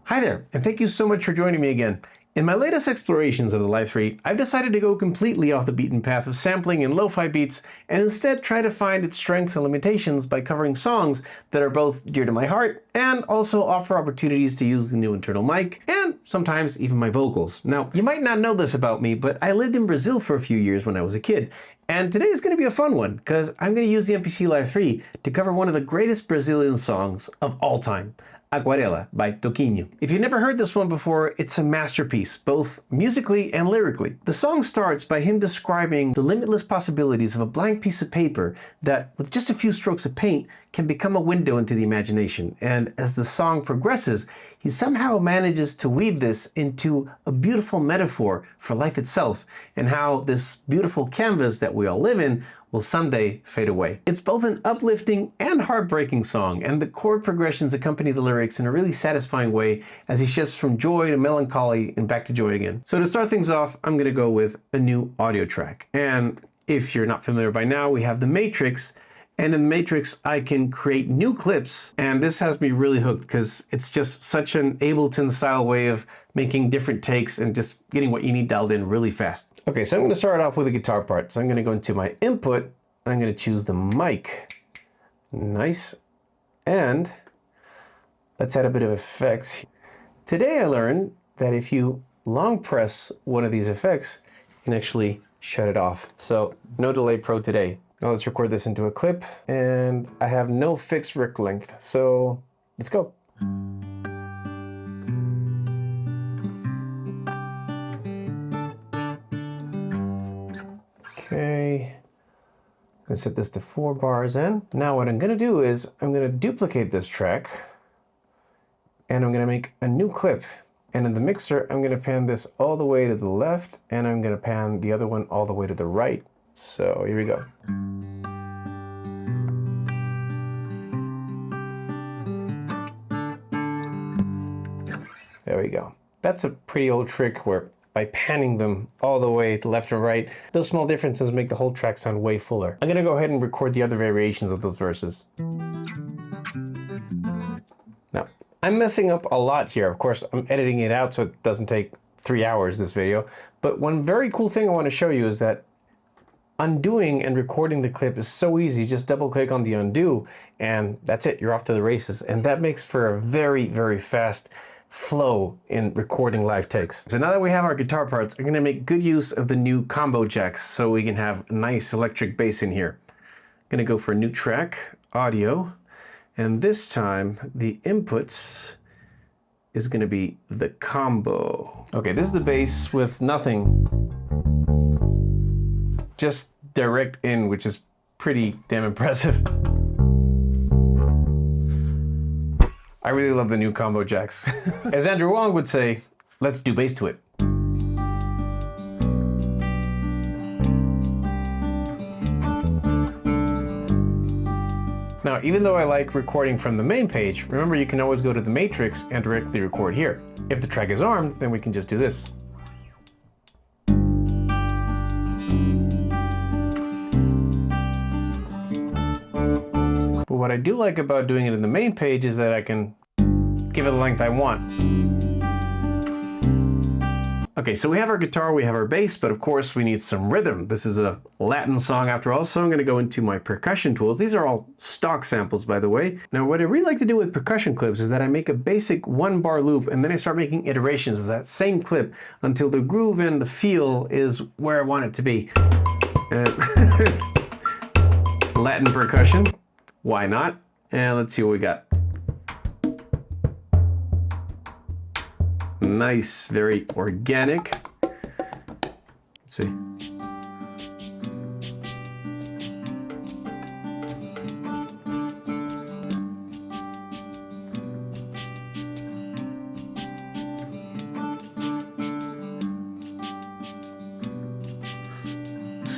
Hi there, and thank you so much for joining me again. In my latest explorations of the Live 3, I've decided to go completely off the beaten path of sampling and lo-fi beats and instead try to find its strengths and limitations by covering songs that are both dear to my heart and also offer opportunities to use the new internal mic and sometimes even my vocals. Now, you might not know this about me, but I lived in Brazil for a few years when I was a kid. And today is going to be a fun one because I'm going to use the MPC Live 3 to cover one of the greatest Brazilian songs of all time. Acuarela by Toquino. If you've never heard this one before, it's a masterpiece, both musically and lyrically. The song starts by him describing the limitless possibilities of a blank piece of paper that, with just a few strokes of paint, can become a window into the imagination. And as the song progresses, he somehow manages to weave this into a beautiful metaphor for life itself and how this beautiful canvas that we all live in will someday fade away. It's both an uplifting and heartbreaking song, and the chord progressions accompany the lyrics in a really satisfying way as he shifts from joy to melancholy and back to joy again. So to start things off, I'm gonna go with a new audio track. And if you're not familiar by now, we have the Matrix. And in the Matrix, I can create new clips, and this has me really hooked because it's just such an Ableton-style way of making different takes and just getting what you need dialed in really fast. Okay, so I'm going to start off with a guitar part. So I'm going to go into my input, and I'm going to choose the mic. Nice. And let's add a bit of effects. Today I learned that if you long press one of these effects, you can actually shut it off. So no delay pro today. Now let's record this into a clip, and I have no fixed rec length, so let's go. Okay, I'm gonna set this to 4 bars in. Now what I'm gonna do is I'm gonna duplicate this track, and I'm gonna make a new clip. And in the mixer, I'm gonna pan this all the way to the left, and I'm gonna pan the other one all the way to the right. So here we go. There we go. That's a pretty old trick where by panning them all the way to left and right, those small differences make the whole track sound way fuller. I'm gonna go ahead and record the other variations of those verses. Now, I'm messing up a lot here. Of course, I'm editing it out so it doesn't take 3 hours, this video. But one very cool thing I want to show you is that undoing and recording the clip is so easy. Just double click on the undo and that's it, you're off to the races. And that makes for a very, very fast flow in recording live takes. So now that we have our guitar parts, I'm gonna make good use of the new combo jacks so we can have a nice electric bass in here. I'm gonna go for a new track, audio, and this time the inputs is gonna be the combo. Okay, this is the bass with nothing. Just direct in, which is pretty damn impressive. I really love the new combo jacks. As Andrew Wong would say, let's do bass to it. Now, even though I like recording from the main page, remember you can always go to the Matrix and directly record here. If the track is armed, then we can just do this. But what I do like about doing it in the main page is that I can give it the length I want. Okay, so we have our guitar, we have our bass, but of course we need some rhythm. This is a Latin song after all, so I'm gonna go into my percussion tools. These are all stock samples, by the way. Now, what I really like to do with percussion clips is that I make a basic 1-bar loop, and then I start making iterations of that same clip until the groove and the feel is where I want it to be. Latin percussion. Why not? And let's see what we got. Nice, very organic. Let's see.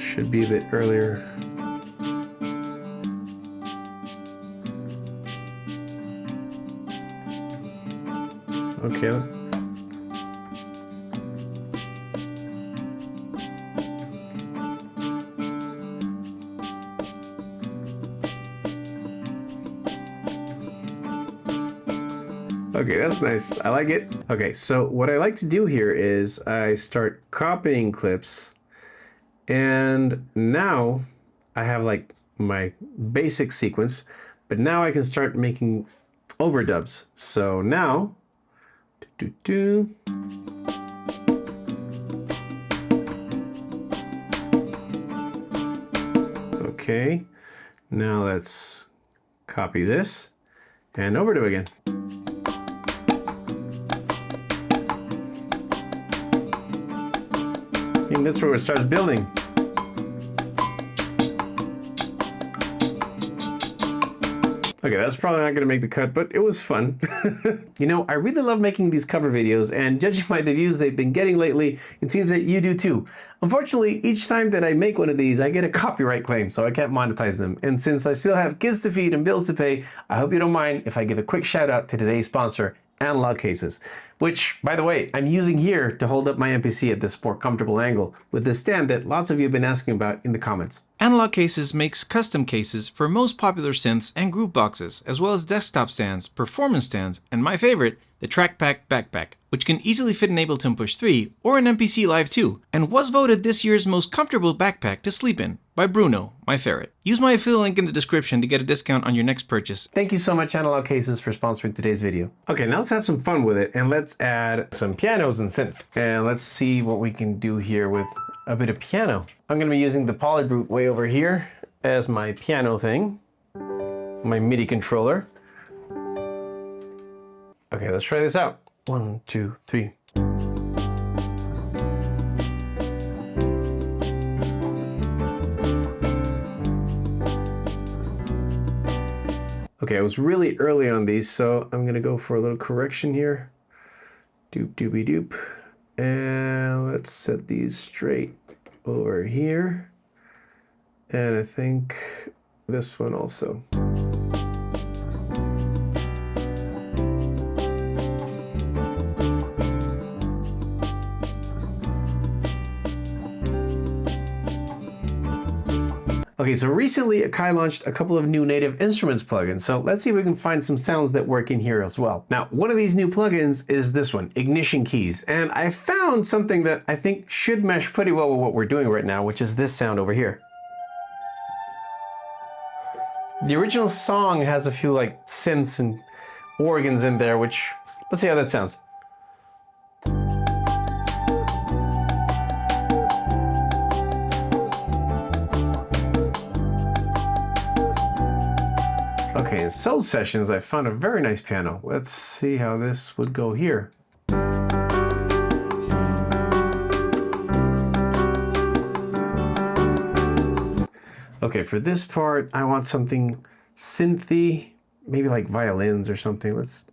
Should be a bit earlier. Okay. Okay, that's nice. I like it. Okay, so what I like to do here is I start copying clips, and now I have like my basic sequence, but now I can start making overdubs. So now, okay, now let's copy this and overdub again. I think that's where it starts building. Okay, that's probably not going to make the cut, but it was fun. You know, I really love making these cover videos, and judging by the views they've been getting lately, it seems that you do too. Unfortunately, each time that I make one of these, I get a copyright claim, so I can't monetize them. And since I still have kids to feed and bills to pay, I hope you don't mind if I give a quick shout out to today's sponsor, Analog Cases, which, by the way, I'm using here to hold up my MPC at this more comfortable angle with the stand that lots of you have been asking about in the comments. Analog Cases makes custom cases for most popular synths and groove boxes, as well as desktop stands, performance stands, and my favorite, the TrackPack Backpack, which can easily fit an Ableton Push 3 or an MPC Live 2, and was voted this year's most comfortable backpack to sleep in by Bruno, my ferret. Use my affiliate link in the description to get a discount on your next purchase. Thank you so much, Analog Cases, for sponsoring today's video. Okay, now let's have some fun with it, and let's add some pianos and synth. And let's see what we can do here with a bit of piano. I'm going to be using the Polybrute way over here as my piano thing, my MIDI controller. Okay, let's try this out. 1, 2, 3. Okay, I was really early on these, so I'm gonna go for a little correction here. Doop doopy doop. And let's set these straight over here. And I think this one also. Okay, so recently Akai launched a couple of new native instruments plugins, so let's see if we can find some sounds that work in here as well. Now, one of these new plugins is this one, Ignition Keys, and I found something that I think should mesh pretty well with what we're doing right now, which is this sound over here. The original song has a few like synths and organs in there, which, let's see how that sounds. Okay, in Soul Sessions, I found a very nice piano. Let's see how this would go here. Okay, for this part, I want something synthy, maybe like violins or something. Let's...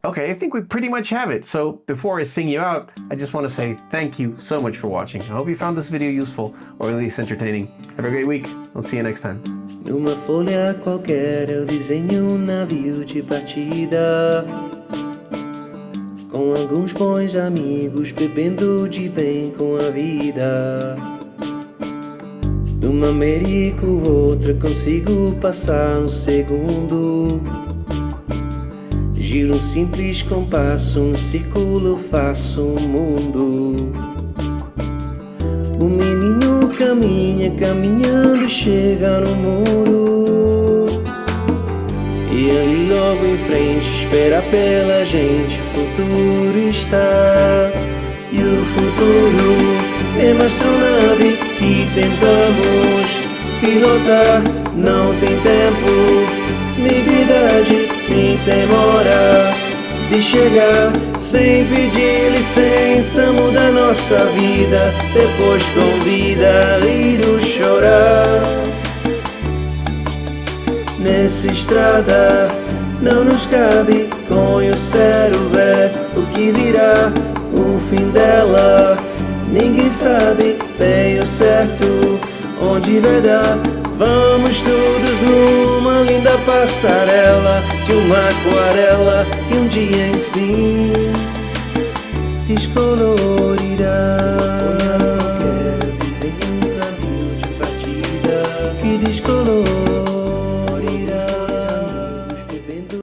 Okay, I think we pretty much have it. So before I sing you out, I just want to say thank you so much for watching. I hope you found this video useful or at least entertaining. Have a great week. I'll see you next time. Numa folha qualquer eu desenho navio de partida, com alguns bons amigos bebendo de bem com a vida. De uma América outra consigo passar segundo. Giro simples compasso, círculo faço mundo. O menino caminha, caminhando, chega no muro. E ali logo em frente, espera pela gente, futuro está. E o futuro é uma astronave que tentamos pilotar. Não tem tempo, nem idade, nem demora de chegar. Sem pedir licença, muda nossa vida. Depois convida a rir ou chorar. Nessa estrada não nos cabe conhecer ou ver o que virá. O fim dela ninguém sabe bem o certo onde vai dar. Vamos todos numa linda passarela de uma aquarela que um dia enfim descolorirá. Qualquer desenho, navio de partida que descolor.